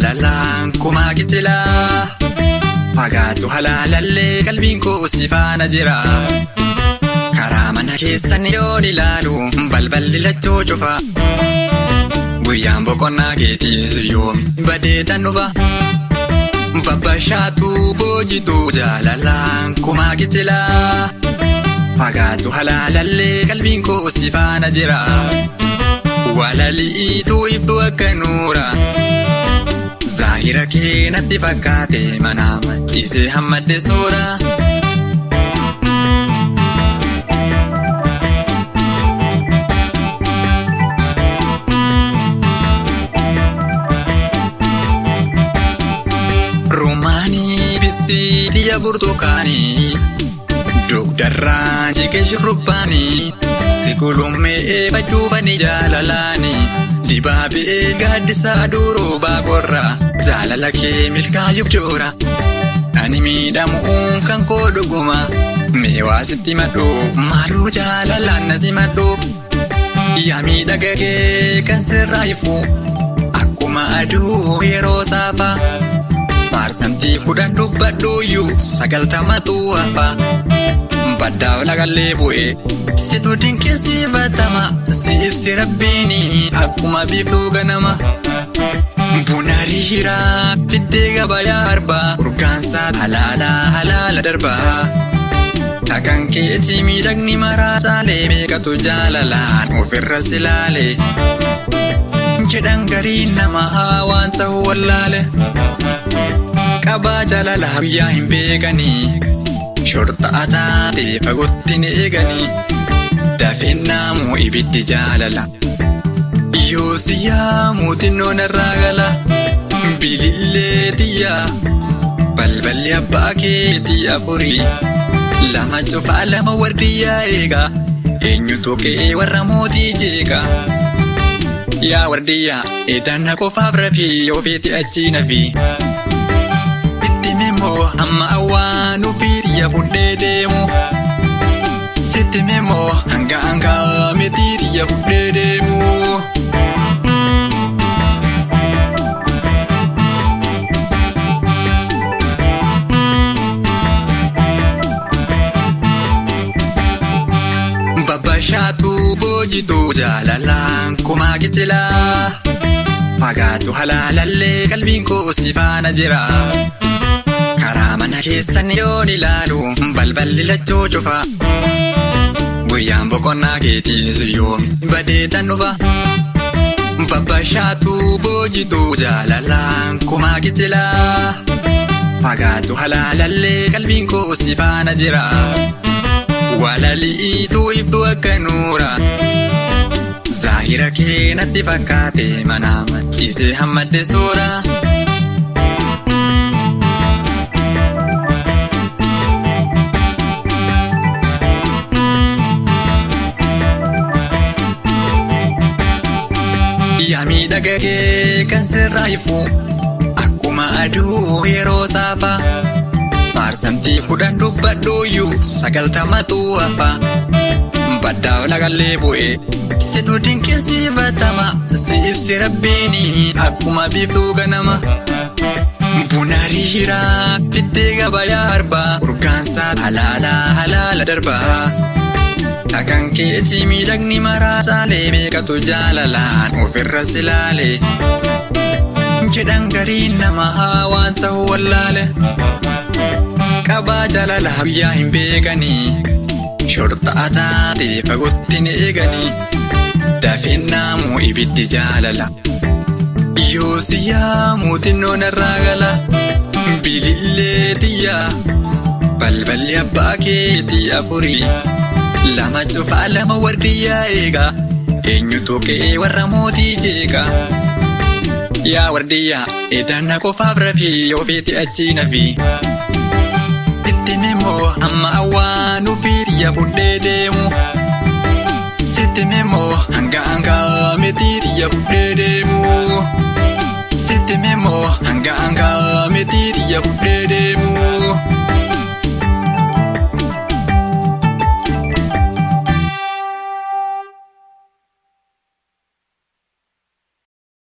jaalalaan kumaa kichilaa. Fagaatu halaalallee qalbiin koo si faana jira. Karaa mana keessan yoon ilaalu balballi lachoo cufa. Guyyaan boqonnaa keetiis yoomi badeetan dhufa. Babbashaatu boojitu jaalalaan kumaa kichilaa. Fagaatu halaalallee qalbiin koo si faana jira. Walaliitu iftu akka nuura. Zaahira kee natti fakkaate mana machiisee hammadde soora. Rumaanii bisii xiyya burtukaanii. Dugdarraa jigee shurrubbaanii. Sikulummee fajuufanii jaalalaanii. Dibaabee gaaddisaa duruu baakorraa. Jaalala kee milkaayuuf joora. Ani miidhamuun kan koo dhuguma. Meewaa sitti madhu maaloo jaalalaan na simadhu. Yaa miidhaga kee kan sirraa ifu. Akkuma aduu yeroo saafaa. Parsantii 10 dubbadhuuyyuu 90tu hafa. Baddaaf lagallee bu'ee situ dinqisiifatama. Si ibsi rabbiini akkuma biiftuu ganama. Buna riiraa fiddee gabayaa arbaa. Urgaansaa halaala darbaa. Dhagaan keetii miidhagni maraasaalee. Meeqatu jaalalaan ofirra silaalee. Jedhan garii nama waan ta'u wallaale. Qabaa jaalalaa guyyaa hin beekanii. Shortaa taatee fagootti ni eeganii. Dafee naamu ibiddi jaalala. Yoo si yaamu xinnoon irraa gala. Bilillee xiyyaa. Balballi abbaa keetii afurii. Lama cufaa lama wardiyyaa eega. Eenyutu kee warra mootii jeeqa. Yaa wardiyyaa eedanna qofaaf rafii ofiiti achi nafi. Amma awwaan ofii xiyya fudhee deemu. Sitti meemoo hanga miti xiyya fudhee deemu. Babbashaatu boojitu jaalalaan kumaa kichilaa. Fagaatu halaalallee qalbiin koo si faana jira. Karaa mana keessan yoon ilaalu balballi lachoo cufa. Guyyaan boqonnaa keetiis yoomi badeetan dhufa. Babbashaatu boojitu jaalalaan kumaa kichilaa. Fagaatu halaalallee qalbiin koo si faana jira. Walaliitu iftu akka nuura. Zaahira kee natti fakkaate mana machiisee hammadde soora. Yaa miidhaga kee kan sirraa ifu. Akkuma aduu yeroo saafaa. Parsantii 10 dubbadhuuyyuu 90tu hafa. Baddaaf lagallee bu'ee situ dinqisiifatama. Si ibsi rabbiini akkuma biiftuu ganama. Buna riiraa fiddee gabayaa arbaa. Urgaansaa halaala darbaa. Dhagaan keetii miidhagni maraasaalee. Meeqatu jaalalaan ofirra silaalee. Jedhan garii nama waan ta'u wallaale. Qabaa jaalalaa guyyaa hin beekanii. Shortaa taatee fagootti ni eeganii. Dafee naamu ibiddi jaalala. Yoo si yaamu xinnoon irraa gala. Bilillee xiyyaa. Balballi abbaa keetii afurii. Lama cufaa lama wardiyyaa eega. Eenyutu kee warra mootii jeeqa. Yaa wardiyyaa eedanna qofaaf rafii ofiiti achi nafi. Itti meemoo amma awwaan ofii xiyya fudhee deemu. Sitti meemoo hanga miti xiyya fudhee deemu. Sitti meemoo hanga miti xiyya fudhee deemu.